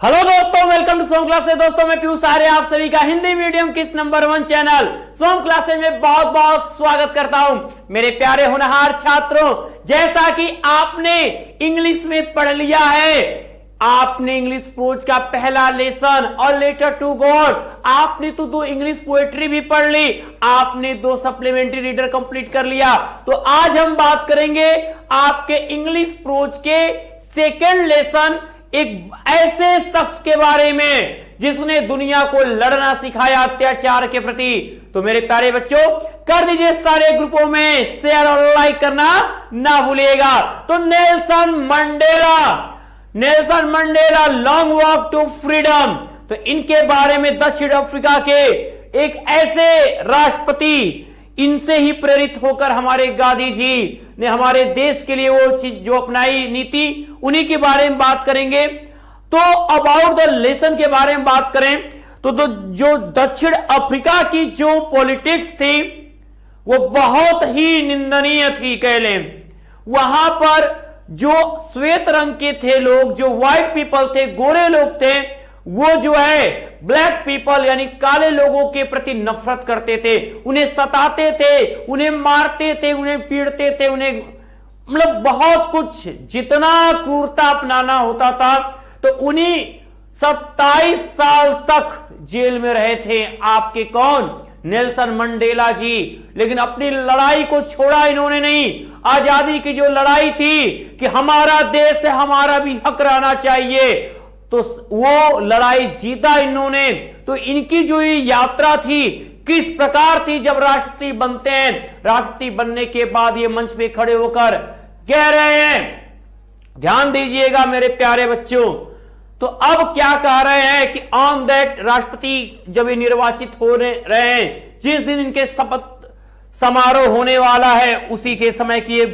Hello दोस्तों, welcome to Som classes. दोस्तों मैं पीयूष आर्य आप सभी का हिंदी मीडियम किस नंबर 1 चैनल सोम क्लासेस में बहुत बहुत स्वागत करता हूं। मेरे प्यारे होनहार छात्रों, जैसा कि आपने इंग्लिश में पढ़ लिया है, आपने इंग्लिश प्रोज का पहला लेसन और लेटर टू गॉड, आपने तो 2 इंग्लिश पोएट्री भी पढ़ ली, आपने 2 सप्लीमेंट्री रीडर कंप्लीट कर लिया। तो आज हम बात करेंगे आपके इंग्लिश प्रोज के सेकेंड लेसन, एक ऐसे शख्स के बारे में जिसने दुनिया को लड़ना सिखाया अत्याचार के प्रति। तो मेरे प्यारे बच्चों, कर दीजिए सारे ग्रुपों में शेयर और लाइक करना ना भूलिएगा। तो Nelson Mandela long walk to freedom, तो इनके बारे में दक्षिण अफ्रीका के एक ऐसे राष्ट्रपति, इनसे ही प्रेरित होकर हमारे गांधी जी ने हमारे देश के लिए वो चीज जो अपनाई नीति, उन्हीं के बारे में बात करेंगे। तो अबाउट द लेसन के बारे में बात करें तो जो दक्षिण अफ्रीका की जो पॉलिटिक्स थी वो बहुत ही निंदनीय थी। कह लें वहां पर जो श्वेत रंग के थे लोग, जो व्हाइट पीपल थे, गोरे लोग थे, वो जो है ब्लैक पीपल यानी काले लोगों के प्रति नफरत करते थे, उन्हें सताते थे, उन्हें मारते थे, उन्हें पीड़ते थे, उन्हें मतलब बहुत कुछ, जितना क्रूरता अपनाना होता था। तो उन्हीं 27 साल तक जेल में रहे थे आपके कौन, नेल्सन मंडेला जी। लेकिन अपनी लड़ाई को छोड़ा इन्होंने नहीं। आजादी की जो लड़ाई थी कि हमारा देश है, हमारा भी हक रहना चाहिए, तो वो लड़ाई जीता इन्होंने। तो इनकी जो ये यात्रा थी किस प्रकार थी, जब राष्ट्रपति बनते हैं, राष्ट्रपति बनने के बाद ये मंच पे खड़े होकर कह रहे हैं, ध्यान दीजिएगा मेरे प्यारे बच्चों। तो अब क्या कह रहे हैं कि ऑन दैट, राष्ट्रपति जब ये निर्वाचित हो रहे हैं, जिस दिन इनके शपथ समारोह होने वाला है, उसी के समय की ये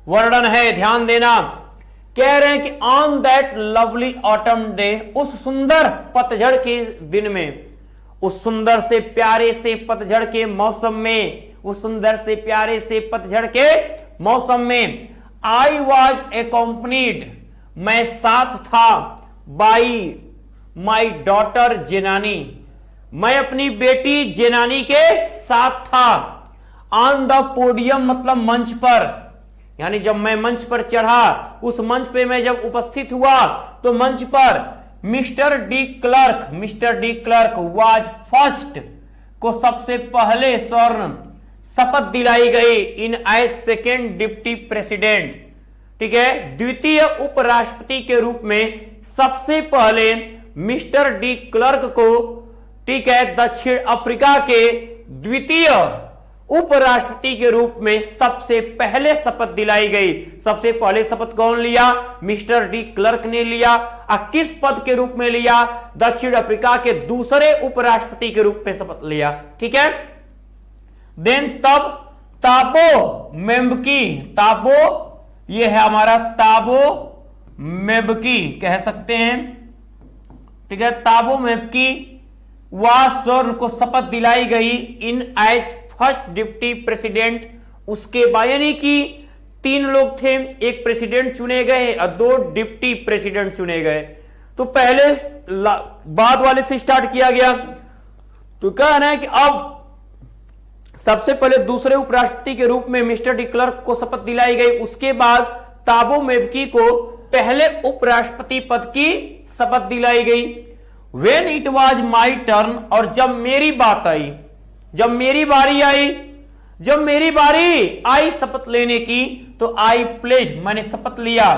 वर्णन है, ध्यान देना। कह रहे हैं कि on that lovely autumn day, उस सुंदर पतझड़ के दिन में, उस सुंदर से प्यारे से पतझड़ के मौसम में, उस सुंदर से प्यारे से पतझड़ के मौसम में, आई वॉज एक्कम्पनीड, मैं साथ था, बाई माई डॉटर जेनानी, मैं अपनी बेटी जेनानी के साथ था। ऑन द पोडियम मतलब मंच पर, यानी जब मैं मंच पर चढ़ा, उस मंच पे मैं जब उपस्थित हुआ, तो मंच पर mister de Klerk was first, को सबसे पहले स्वर्ण शपथ दिलाई गई इन एज सेकेंड डिप्टी प्रेसिडेंट, ठीक है, द्वितीय उपराष्ट्रपति के रूप में सबसे पहले मिस्टर डी क्लर्क को, ठीक है, दक्षिण अफ्रीका के द्वितीय उपराष्ट्रपति के रूप में सबसे पहले शपथ दिलाई गई। सबसे पहले शपथ कौन लिया? मिस्टर डी क्लर्क ने लिया। किस पद के रूप में लिया? दक्षिण अफ्रीका के दूसरे उपराष्ट्रपति के रूप में शपथ लिया, ठीक है। देन तब ताबो मेम्बकी, ताबो ये है हमारा ताबो मेम्बकी कह सकते हैं, ठीक है, ताबो मेम्बकी व स्वर्ण को शपथ दिलाई गई इन एज फर्स्ट डिप्टी प्रेसिडेंट। उसके बाद यानी कि 3 लोग थे, एक प्रेसिडेंट चुने गए और 2 डिप्टी प्रेसिडेंट चुने गए। तो पहले बाद वाले से स्टार्ट किया गया। तो कह रहे हैं कि अब सबसे पहले दूसरे उपराष्ट्रपति के रूप में मिस्टर डी क्लर्क को शपथ दिलाई गई। उसके बाद ताबो मेम्बकी को पहले उपराष्ट्रपति पद की शपथ दिलाई गई। When it was my turn, और जब मेरी बात आई, जब मेरी बारी आई शपथ लेने की, तो आई प्लेज, मैंने शपथ लिया,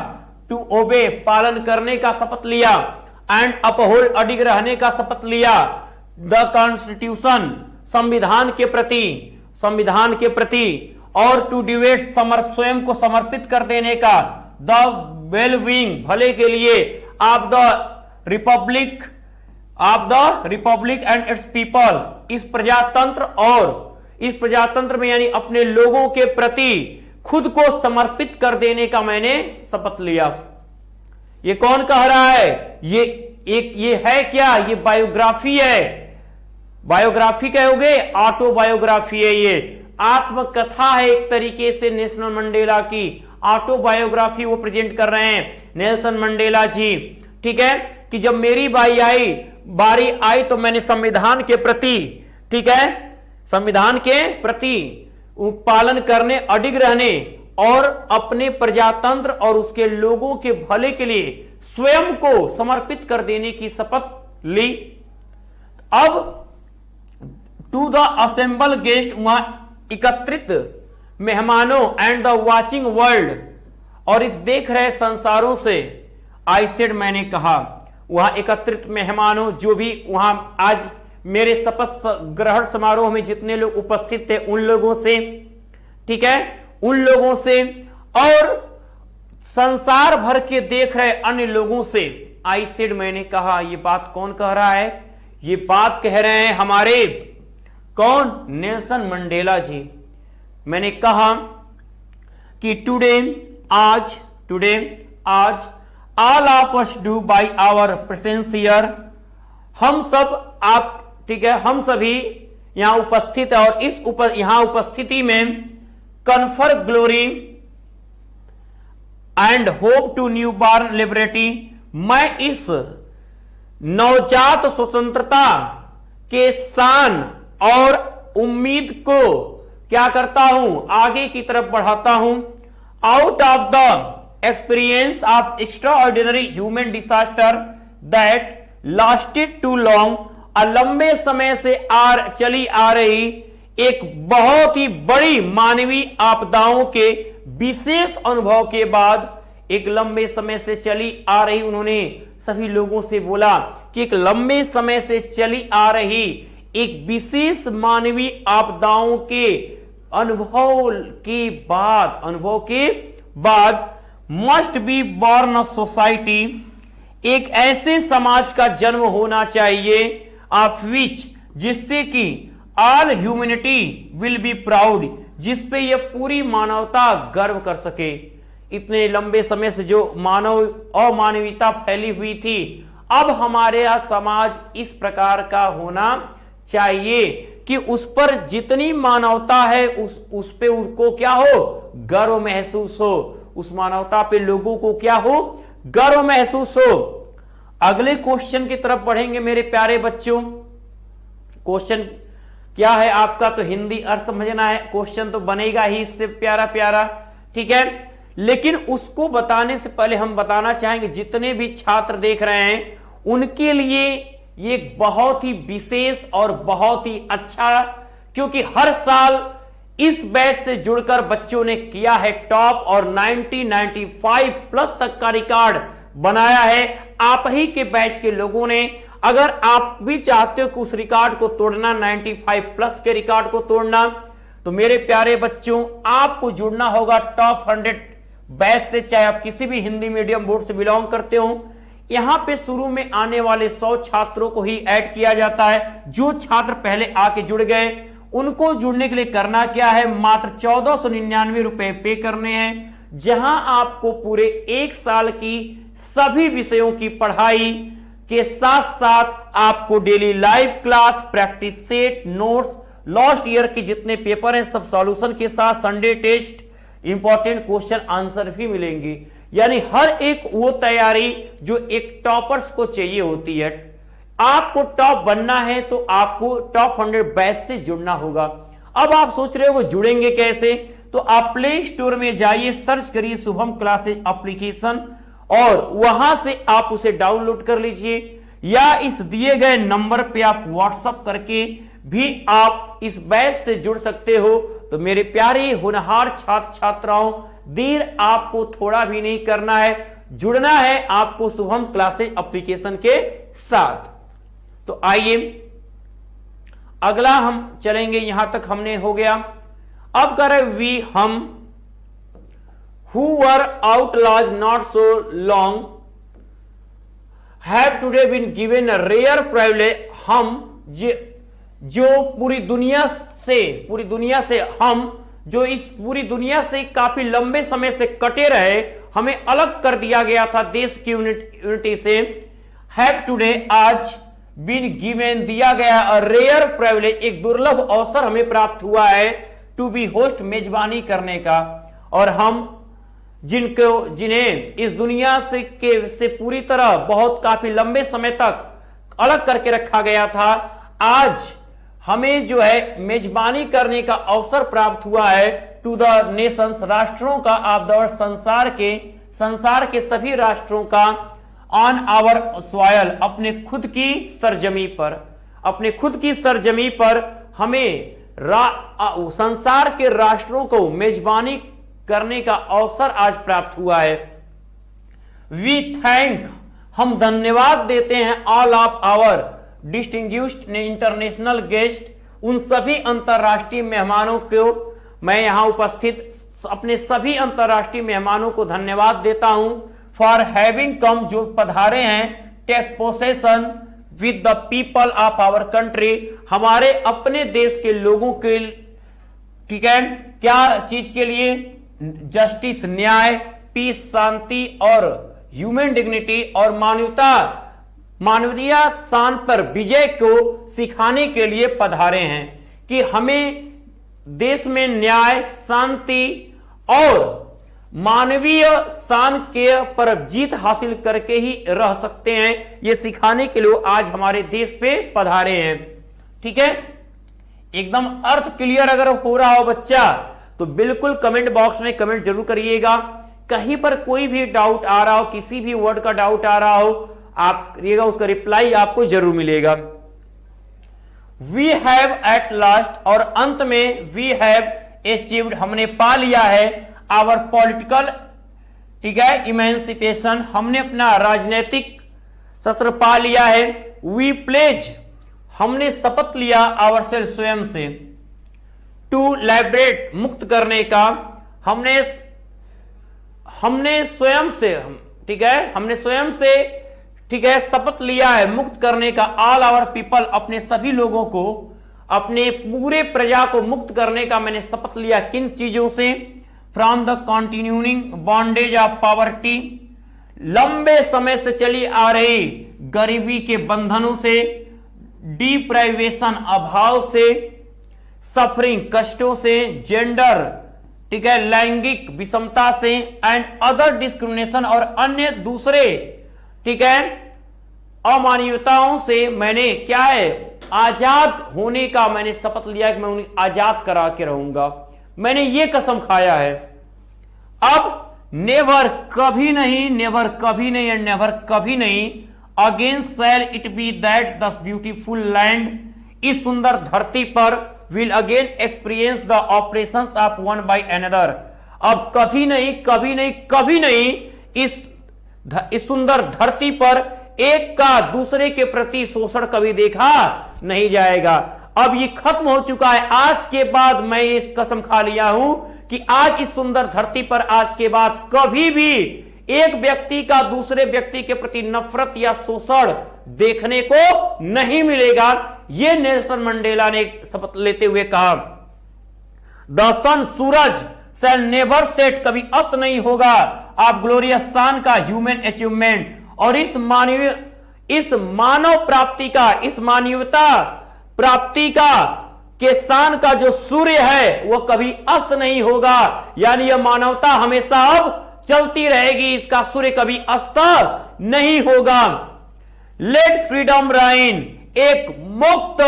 टू ओबे, पालन करने का शपथ लिया, एंड अपहोल्ड, अडिग रहने का शपथ लिया, द कॉन्स्टिट्यूशन, संविधान के प्रति, और टू डिवेट, स्वयं को समर्पित कर देने का, द वेल बीइंग, भले के लिए, of the Republic and it's people, इस प्रजातंत्र और इस प्रजातंत्र में यानी अपने लोगों के प्रति खुद को समर्पित कर देने का मैंने शपथ लिया। ये कौन कह रहा है? ये है क्या? ये बायोग्राफी है। बायोग्राफी कहोगे, ऑटोबायोग्राफी है, ये आत्मकथा है एक तरीके से नेल्सन मंडेला की। ऑटोबायोग्राफी वो प्रेजेंट कर रहे हैं नेल्सन मंडेला जी, ठीक है। कि जब मेरी बारी आई तो मैंने संविधान के प्रति, ठीक है, संविधान के प्रति पालन करने, अडिग रहने और अपने प्रजातंत्र और उसके लोगों के भले के लिए स्वयं को समर्पित कर देने की शपथ ली। अब टू द असेंबल गेस्ट, वहां एकत्रित मेहमानों एंड द वाचिंग वर्ल्ड, और इस देख रहे संसारों से, आई सेड, मैंने कहा, वहां एकत्रित मेहमानों, जो भी वहां आज मेरे शपथ ग्रहण समारोह में जितने लोग उपस्थित थे उन लोगों से, ठीक है, उन लोगों से, और संसार भर के देख रहे अन्य लोगों से, आई सेड, मैंने कहा। ये बात कौन कह रहा है? ये बात कह रहे हैं हमारे कौन? Nelson Mandela ji. मैंने कहा कि टुडे, आज, all of us do by our presence here, हम सब, आप, ठीक है, हम सभी यहां उपस्थित है और इस यहां उपस्थिति में confer glory and hope to newborn liberty, मैं इस नवजात स्वतंत्रता के शान और उम्मीद को क्या करता हूं? आगे की तरफ बढ़ाता हूं। Out of the experience of extraordinary human disaster that lasted too long, लंबे समय से चली आ रही एक बहुत ही बड़ी मानवीय आपदाओं के विशेष अनुभव के बाद, एक लंबे समय से चली आ रही, उन्होंने सभी लोगों से बोला कि एक लंबे समय से चली आ रही एक विशेष मानवीय आपदाओं के अनुभव के बाद must be born of society, एक ऐसे समाज का जन्म होना चाहिए, ऑफ विच, जिससे कि all humanity will be proud, जिसपे यह पूरी मानवता गर्व कर सके। इतने लंबे समय से जो अमानवीयता फैली हुई थी, अब हमारे यहाँ समाज इस प्रकार का होना चाहिए कि उस पर जितनी मानवता है उस पे उनको क्या हो? गर्व महसूस हो। उस मानवता पे लोगों को क्या हो? गर्व महसूस हो। अगले क्वेश्चन की तरफ बढ़ेंगे मेरे प्यारे बच्चों। क्वेश्चन क्या है आपका? तो हिंदी अर्थ समझना है, क्वेश्चन तो बनेगा ही इससे प्यारा प्यारा, ठीक है। लेकिन उसको बताने से पहले हम बताना चाहेंगे जितने भी छात्र देख रहे हैं उनके लिए ये बहुत ही विशेष और बहुत ही अच्छा, क्योंकि हर साल इस बैच से जुड़कर बच्चों ने किया है टॉप और 95 प्लस तक का रिकॉर्ड बनाया है आप ही के बैच के लोगों ने। अगर आप भी चाहते हो कि उस रिकॉर्ड को तोड़ना, 95 प्लस के रिकॉर्ड को तोड़ना, तो मेरे प्यारे बच्चों आपको जुड़ना होगा टॉप 100 बैच से, चाहे आप किसी भी हिंदी मीडियम बोर्ड से बिलोंग करते हो। यहां पे शुरू में आने वाले 100 छात्रों को ही ऐड किया जाता है। जो छात्र पहले आके जुड़ गए उनको जुड़ने के लिए करना क्या है? मात्र 1499 रुपए पे करने हैं, जहां आपको पूरे एक साल की सभी विषयों की पढ़ाई के साथ साथ आपको daily live class, practice set, notes, last year के जितने पेपर हैं सब सॉल्यूशन के साथ, Sunday test, important question answer भी मिलेंगे। यानी हर एक वो तैयारी जो एक टॉपर्स को चाहिए होती है। आपको टॉप बनना है तो आपको टॉप 100 बैच से जुड़ना होगा। अब आप सोच रहे हो वो जुड़ेंगे कैसे? तो आप प्ले स्टोर में जाइए, सर्च करिए शुभम क्लासेस एप्लीकेशन और वहां से आप उसे डाउनलोड कर लीजिए, या इस दिए गए नंबर पे आप व्हाट्सएप करके भी आप इस बैच से जुड़ सकते हो। तो मेरे प्यारे होनहार छात्र छात्राओं, देर आपको थोड़ा भी नहीं करना है, जुड़ना है आपको शुभम क्लासेस एप्लीकेशन के साथ। तो आइए अगला हम चलेंगे, यहां तक हमने हो गया। अब करें वी, हम, who were outlaws not so long have today been given a rare privilege, हम जो पूरी दुनिया से हम जो इस पूरी दुनिया से काफी लंबे समय से कटे रहे, हमें अलग कर दिया गया था देश की यूनिटी से। हैव टुडे, आज, बीन गिवन, दिया गया, अ रेयर प्रिविलेज, एक दुर्लभ अवसर हमें प्राप्त हुआ है, टू बी होस्ट, मेजबानी करने का। और हम जिन्हें इस दुनिया से पूरी तरह बहुत काफी लंबे समय तक अलग करके रखा गया था, आज हमें जो है मेजबानी करने का अवसर प्राप्त हुआ है टू द नेशंस, राष्ट्रों का, ऑफ द वर्ल्ड, संसार के सभी राष्ट्रों का, ऑन आवर सॉयल, अपने खुद की सरजमी पर हमें संसार के राष्ट्रों को मेजबानी करने का अवसर आज प्राप्त हुआ है। वी थैंक, हम धन्यवाद देते हैं all of our distinguished international guest, उन सभी अंतरराष्ट्रीय मेहमानों को, मैं यहां उपस्थित अपने सभी अंतरराष्ट्रीय मेहमानों को धन्यवाद देता हूं फॉर हैविंग कम, जो पधारे हैं, take possession with the people of our country, हमारे अपने देश के लोगों के, ठीक है, क्या चीज के लिए, जस्टिस, न्याय, पीस, शांति और ह्यूमन डिग्निटी और मानवीय शान पर विजय को सिखाने के लिए पधारे हैं कि हमें देश में न्याय, शांति और मानवीय शान के पर जीत हासिल करके ही रह सकते हैं, ये सिखाने के लिए आज हमारे देश पे पधारे हैं। ठीक है, एकदम अर्थ क्लियर अगर हो रहा हो बच्चा तो बिल्कुल कमेंट बॉक्स में कमेंट जरूर करिएगा। कहीं पर कोई भी डाउट आ रहा हो, किसी भी वर्ड का डाउट आ रहा हो, आप करिएगा, उसका रिप्लाई आपको जरूर मिलेगा। वी हैव एट लास्ट, और अंत में वी हैव अचीव्ड, हमने पा लिया है, आवर पॉलिटिकल, ठीक है, इमेंसिपेशन, हमने अपना राजनीतिक शस्त्र पा लिया है। वी प्लेज, हमने शपथ लिया, आवर सेल्फ, स्वयं से, टू लाइब्रेट, मुक्त करने का, हमने स्वयं से, ठीक है, हमने स्वयं से, ठीक है, शपथ लिया है मुक्त करने का, ऑल आवर पीपल, अपने सभी लोगों को, अपने पूरे प्रजा को मुक्त करने का मैंने शपथ लिया। किन चीजों से? From the continuing bondage of poverty, लंबे समय से चली आ रही गरीबी के बंधनों से, डिप्राइवेशन, अभाव से, सफरिंग, कष्टों से, जेंडर, ठीक है, लैंगिक विषमता से, एंड अदर डिस्क्रिमिनेशन, और अन्य दूसरे, ठीक है, अमानवीयताओं से मैंने क्या है, आजाद होने का मैंने शपथ लिया कि मैं उन्हें आजाद करा के रहूंगा, मैंने ये कसम खाया है। अब नेवर, कभी नहीं, नेवर कभी नहीं, एंड नेवर कभी नहीं, again shall it be that this beautiful land, इस सुंदर धरती पर, will again experience the operations of one by another, अब कभी नहीं, कभी नहीं, कभी नहीं इस सुंदर धरती पर एक का दूसरे के प्रति शोषण कभी देखा नहीं जाएगा। अब ये खत्म हो चुका है। आज के बाद मैं इस कसम खा लिया हूं कि आज इस सुंदर धरती पर आज के बाद कभी भी एक व्यक्ति का दूसरे व्यक्ति के प्रति नफरत या शोषण देखने को नहीं मिलेगा। यह नेल्सन मंडेला ने शपथ लेते हुए कहा। द सन, सूरज, शैल नेवर सेट, कभी अस्त नहीं होगा, आप ग्लोरियस सन का ह्यूमन अचीवमेंट, और इस मानव प्राप्ति का, इस मानवता प्राप्ति का के शान का जो सूर्य है वह कभी अस्त नहीं होगा, यानी यह मानवता हमेशा अब चलती रहेगी, इसका सूर्य कभी अस्त नहीं होगा। लेट फ्रीडम राइन, एक मुक्त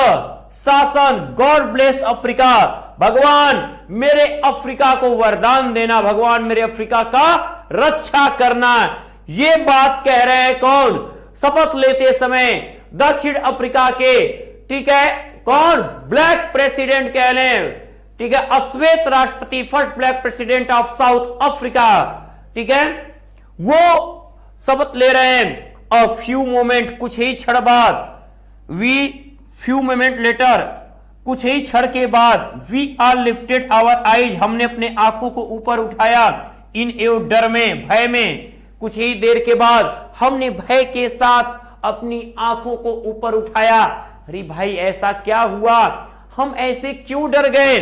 शासन, गॉड ब्लेस अफ्रीका, भगवान मेरे अफ्रीका को वरदान देना, भगवान मेरे अफ्रीका का रक्षा करना। ये बात कह रहे हैं कौन? शपथ लेते समय दक्षिण अफ्रीका के, ठीक है, कौन? ब्लैक प्रेसिडेंट कह लें, ठीक है, अश्वेत राष्ट्रपति, first black president of south Africa, ठीक है, वो शपथ ले रहे हैं। और फ्यू मोमेंट, कुछ ही क्षण बाद, फ्यू मोमेंट लेटर, कुछ ही क्षण के बाद, we are lifted our eyes, हमने अपने आंखों को ऊपर उठाया, इन एव, डर में, भय में, कुछ ही देर के बाद हमने भय के साथ अपनी आंखों को ऊपर उठाया। अरे भाई ऐसा क्या हुआ, हम ऐसे क्यों डर गए?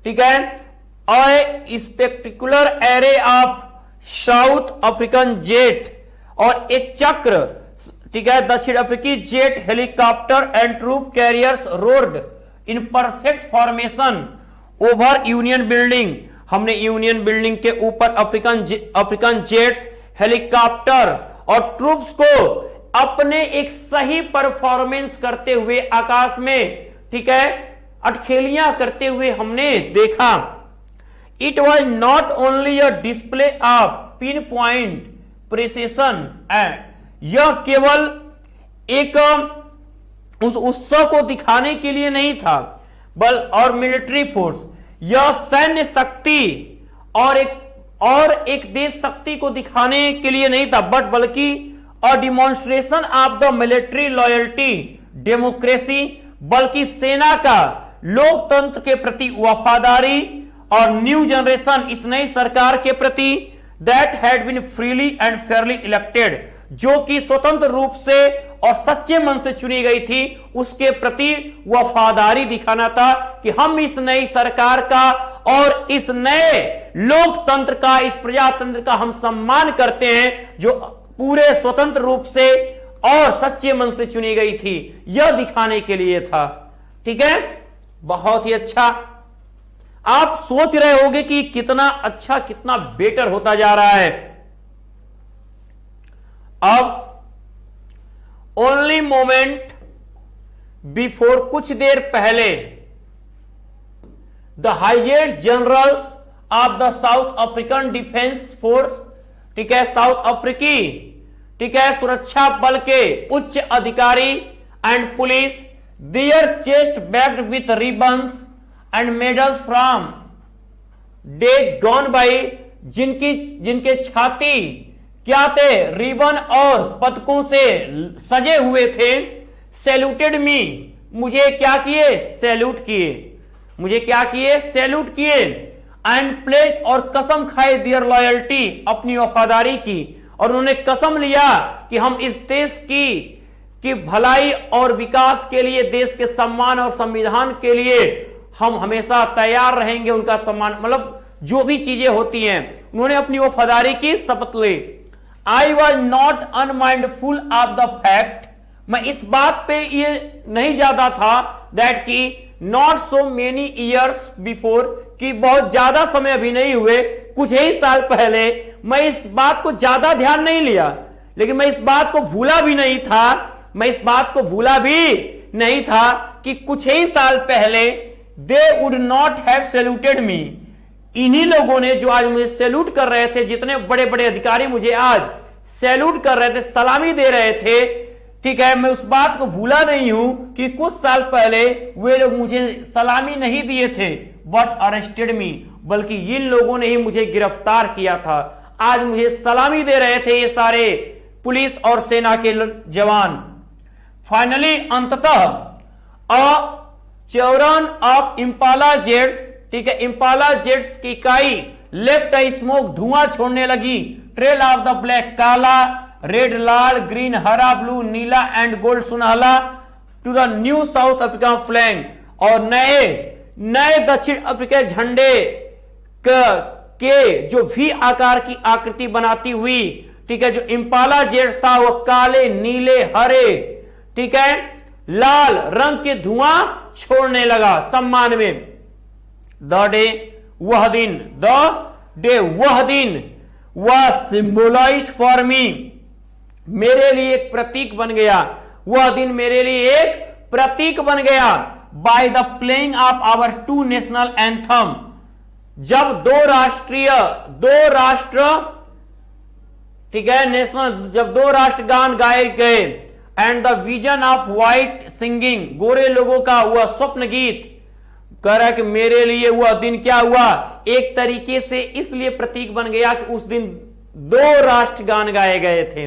ठीक है, और spectacular array of South African jet, और एक चक्र, ठीक है, दक्षिण अफ्रीकी जेट, helicopter and troop carriers rode in perfect formation over Union Building, हमने यूनियन बिल्डिंग के ऊपर अफ्रीकन जेट्स, हेलीकॉप्टर और ट्रूप्स को अपने एक सही परफॉर्मेंस करते हुए आकाश में, ठीक है, अटखेलियां करते हुए हमने देखा। It was not only a display of pin point precision, यह केवल एक उस उत्सव को दिखाने के लिए नहीं था, और मिलिट्री फोर्स, यह सैन्य शक्ति और एक देश शक्ति को दिखाने के लिए नहीं था, बल्कि a demonstration of the military loyalty democracy, बल्कि सेना का लोकतंत्र के प्रति वफादारी और न्यू जनरेशन, इस नई सरकार के प्रति, that had been freely and fairly elected, जो कि स्वतंत्र रूप से और सच्चे मन से चुनी गई थी, उसके प्रति वफादारी दिखाना था कि हम इस नई सरकार का और इस नए लोकतंत्र का, इस प्रजातंत्र का हम सम्मान करते हैं, जो पूरे स्वतंत्र रूप से और सच्चे मन से चुनी गई थी, यह दिखाने के लिए था। ठीक है, बहुत ही अच्छा। आप सोच रहे होंगे कि कितना अच्छा, कितना बेटर होता जा रहा है। अब ओनली मोमेंट बिफोर, कुछ देर पहले, the highest generals of the south African defence force, ठीक है, साउथ अफ्रीकी, ठीक है, सुरक्षा बल के उच्च अधिकारी and police, their chest bagged with ribbons and medals from days gone by, जिनके छाती क्या थे, रिबन और पदकों से सजे हुए थे, सैल्यूटेड मी, मुझे क्या किए, सैल्यूट किए, मुझे क्या किए, सैल्यूट किए, एंड प्लेज, और कसम खाए, दियर लॉयल्टी, अपनी वफादारी की, और उन्होंने कसम लिया कि हम इस देश की भलाई और विकास के लिए, देश के सम्मान और संविधान के लिए हम हमेशा तैयार रहेंगे, उनका सम्मान, मतलब जो भी चीजें होती हैं, उन्होंने अपनी वफादारी की शपथ ली। I was not unmindful of the fact, मैं इस बात पे ये नहीं ज्यादा था, दैट की not so many years before, कि बहुत ज्यादा समय अभी नहीं हुए, कुछ ही साल पहले, मैं इस बात को ज्यादा ध्यान नहीं लिया, लेकिन मैं इस बात को भूला भी नहीं था, मैं इस बात को भूला भी नहीं था कि कुछ ही साल पहले they would not have saluted me, इन्हीं लोगों ने जो आज मुझे सैल्यूट कर रहे थे, जितने बड़े बड़े अधिकारी मुझे आज सैल्यूट कर रहे थे, सलामी दे रहे थे, ठीक है, मैं उस बात को भूला नहीं हूं कि कुछ साल पहले वे लोग मुझे सलामी नहीं दिए थे, बट अरेस्टेड मी, बल्कि इन लोगों ने ही मुझे गिरफ्तार किया था, आज मुझे सलामी दे रहे थे ये सारे पुलिस और सेना के जवान। फाइनली, अंततः अ चौरन ऑफ इंपाला जेट्स, ठीक है, इंपाला जेट्स की इकाई लेफ्ट स्मोक, धुआं छोड़ने लगी, ट्रेल ऑफ द ब्लैक, काला, रेड लाल, ग्रीन हरा, ब्लू नीला एंड गोल्ड सुनहला, to the new South Africa flag, और नए दक्षिण अफ्रीका झंडे के जो भी आकार की आकृति बनाती हुई, ठीक है, जो इंपाला जेट्स था वो काले, नीले, हरे, ठीक है, लाल रंग के धुआं छोड़ने लगा सम्मान में। द डे, वह दिन, द डे, वह दिन, वह सिंबोलाइज्ड फॉर मी, मेरे लिए एक प्रतीक बन गया, वह दिन मेरे लिए एक प्रतीक बन गया, by the playing of our two national anthem, जब दो राष्ट्र, ठीक है, नेशनल, जब दो राष्ट्रगान गाए गए, and the vision of white singing, गोरे लोगों का हुआ स्वप्न गीत, कह रहा है कि मेरे लिए वह दिन क्या हुआ, एक तरीके से इसलिए प्रतीक बन गया कि उस दिन दो राष्ट्रगान गाए गए थे।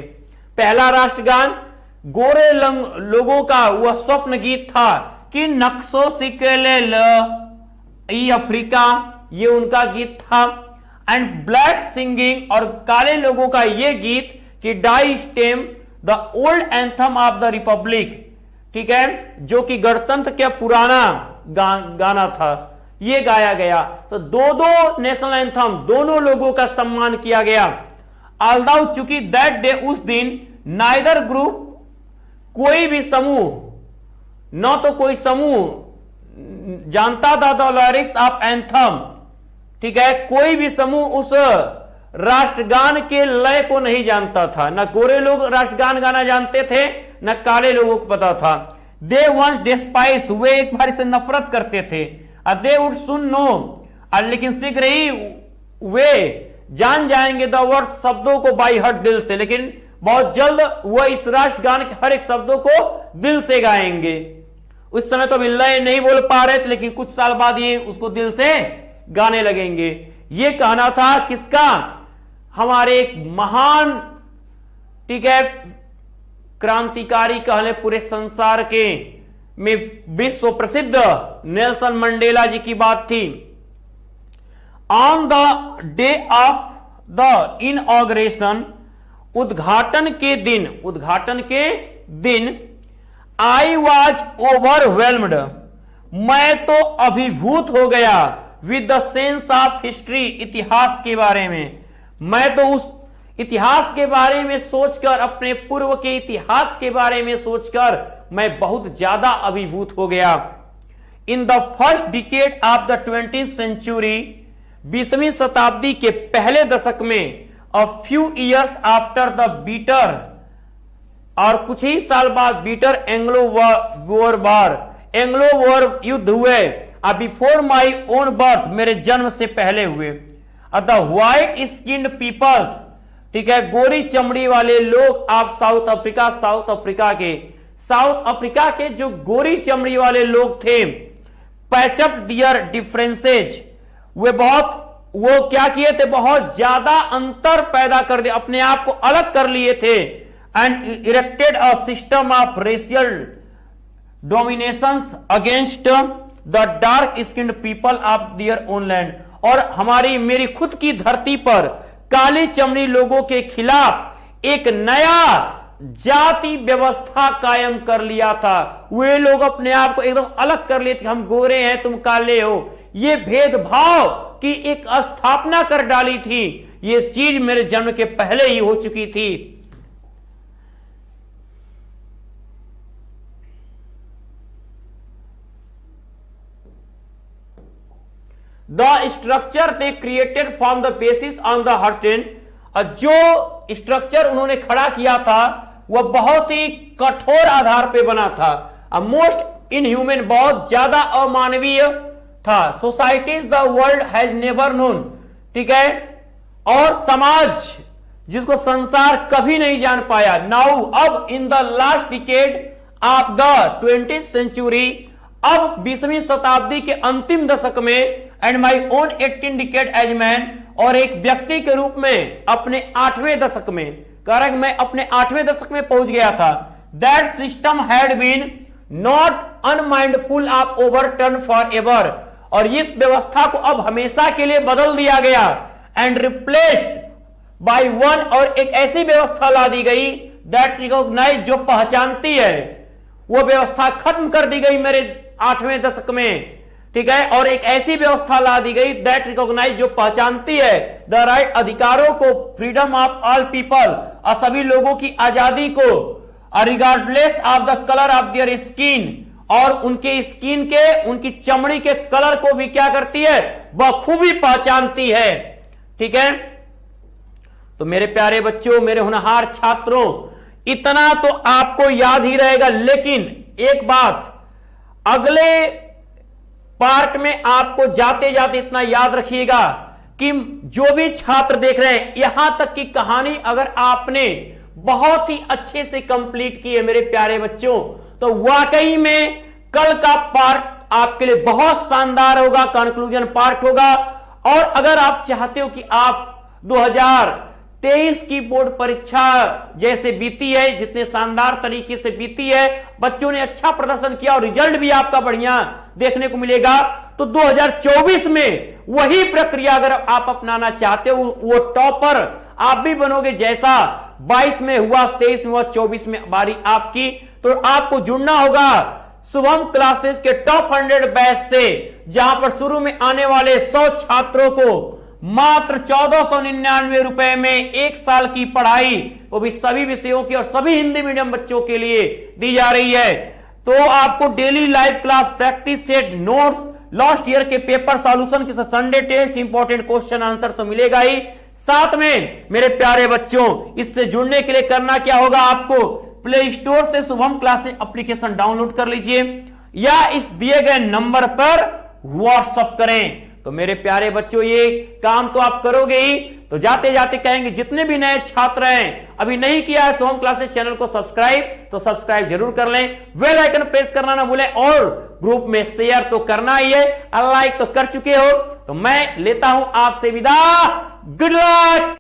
पहला राष्ट्रगान गोरे लोगों का वह स्वप्न गीत था कि नक्शो सिकले ई अफ्रीका, ये उनका गीत था, एंड ब्लैक सिंगिंग, और काले लोगों का यह गीत कि Die Stem, the old anthem of the republic, ठीक है, जो कि गणतंत्र के पुराना गाना था, यह गाया गया। तो दो नेशनल एंथम, दोनों लोगों का सम्मान किया गया। ऑल्दो चूंकि दैट डे, उस दिन, नाइदर ग्रुप, कोई भी समूह, न तो कोई समूह जानता था द लिरिक्स ऑफ एंथम, ठीक है, कोई भी समूह उस राष्ट्रगान के लय को नहीं जानता था। न गोरे लोग राष्ट्रगान गाना जानते थे, न काले लोगों को पता था। दे वंस डिस्पाइस, वे एक बार से नफरत करते थे। दे वुड सुन नो, लेकिन शीघ्र ही वे जान जाएंगे द वर्ड, शब्दों को बाई हर्ट, दिल से। लेकिन बहुत जल्द वह इस राष्ट्रगान के हर एक शब्दों को दिल से गाएंगे। उस समय तो लय नहीं बोल पा रहे थे, लेकिन कुछ साल बाद ये उसको दिल से गाने लगेंगे। ये कहना था किसका? हमारे एक महान, ठीक है, क्रांतिकारी कह ले पूरे संसार के में विश्व प्रसिद्ध नेल्सन मंडेला जी की बात थी। On the day of the inauguration, उद्घाटन के दिन आई वॉज ओवरवेल्म्ड, मैं तो अभिभूत हो गया with the sense of history, इतिहास के बारे में। मैं तो उस इतिहास के बारे में सोचकर, अपने पूर्व के इतिहास के बारे में सोचकर मैं बहुत ज्यादा अभिभूत हो गया। In the first decade of the 20th century, 20वीं शताब्दी के पहले दशक में, a few years after the beater, और कुछ ही साल बाद बीटर एंग्लो वॉर युद्ध हुए, बिफोर माई ओन बर्थ, मेरे जन्म से पहले हुए। द व्हाइट स्किन्ड पीपल्स, ठीक है, गोरी चमड़ी वाले लोग of south Africa, south Africa के जो गोरी चमड़ी वाले लोग थे, पैचअप डियर डिफरेंसेज, वो क्या किए थे? बहुत ज्यादा अंतर पैदा कर दिए, अपने आप को अलग कर लिए थे। And erected a system of racial dominations against the dark skinned people of their own land, और मेरी खुद की धरती पर काली चमड़ी लोगों के खिलाफ एक नया जाति व्यवस्था कायम कर लिया था। वे लोग अपने आप को एकदम अलग कर लिए थे, हम गोरे हैं तुम काले हो, ये भेदभाव की एक स्थापना कर डाली थी। ये चीज मेरे जन्म के पहले ही हो चुकी थी। The structure they created from the basis on the हर्स्टेन, जो स्ट्रक्चर उन्होंने खड़ा किया था वह बहुत ही कठोर आधार पे बना था। मोस्ट इनह्यूमन, बहुत ज्यादा अमानवीय था। Societies the world has never known, ठीक है, और समाज जिसको संसार कभी नहीं जान पाया। नाउ, अब in the last decade of the 20th century, अब 20वीं शताब्दी के अंतिम दशक में, and my own 18 decade as man, और एक व्यक्ति के रूप में अपने 8वें दशक में, कारण मैं अपने 8वें दशक में पहुंच गया था। That system had been not unmindful of overturn for ever, और इस व्यवस्था को अब हमेशा के लिए बदल दिया गया। एंड रिप्लेस्ड बाय वन, और एक ऐसी व्यवस्था ला दी गई दैट रिकॉग्नाइज, जो पहचानती है। वो व्यवस्था खत्म कर दी गई मेरे 8वें दशक में, ठीक है, और एक ऐसी व्यवस्था ला दी गई दैट रिकॉग्नाइज, जो पहचानती है द राइट, अधिकारों को, फ्रीडम ऑफ ऑल पीपल, और सभी लोगों की आजादी को, regardless of the colour of their skin, और उनके स्किन के, उनकी चमड़ी के कलर को भी क्या करती है? बखूबी पहचानती है, ठीक है। तो मेरे प्यारे बच्चों, मेरे होनहार छात्रों, इतना तो आपको याद ही रहेगा, लेकिन एक बात अगले पार्ट में आपको जाते जाते इतना याद रखिएगा कि जो भी छात्र देख रहे हैं, यहां तक की कहानी अगर आपने बहुत ही अच्छे से कंप्लीट की है मेरे प्यारे बच्चों, तो वाकई में कल का पार्ट आपके लिए बहुत शानदार होगा, कंक्लूजन पार्ट होगा। और अगर आप चाहते हो कि आप 2023 की बोर्ड परीक्षा जैसे बीती है, जितने शानदार तरीके से बीती है, बच्चों ने अच्छा प्रदर्शन किया और रिजल्ट भी आपका बढ़िया देखने को मिलेगा, तो 2024 में वही प्रक्रिया अगर आप अपनाना चाहते हो, वो टॉपर आप भी बनोगे, जैसा 22 में हुआ, 23 में हुआ, 24 में बारी आपकी। तो आपको जुड़ना होगा शुभम क्लासेस के टॉप 100 बैच से, जहां पर शुरू में आने वाले 100 छात्रों को मात्र 1499 रुपए में 1 साल की पढ़ाई, वो भी सभी विषयों की और सभी हिंदी मीडियम बच्चों के लिए दी जा रही है। तो आपको daily live class, practice set, notes, last year के पेपर सॉल्यूशन के Sunday test important question answer तो मिलेगा ही, साथ में मेरे प्यारे बच्चों इससे जुड़ने के लिए करना क्या होगा, आपको प्ले स्टोर से शुभम क्लासेस एप्लीकेशन डाउनलोड कर लीजिए या इस दिए गए नंबर पर व्हाट्सएप करें। तो मेरे प्यारे बच्चों ये काम तो आप करोगे ही, तो जाते जाते कहेंगे जितने भी नए छात्र हैं अभी नहीं किया है शुभम क्लासेस चैनल को सब्सक्राइब, तो सब्सक्राइब जरूर कर लें, बेल आइकन प्रेस करना ना भूलें और ग्रुप में शेयर तो करना ही है, लाइक तो कर चुके हो। तो मैं लेता हूं आपसे विदा, गुड लक।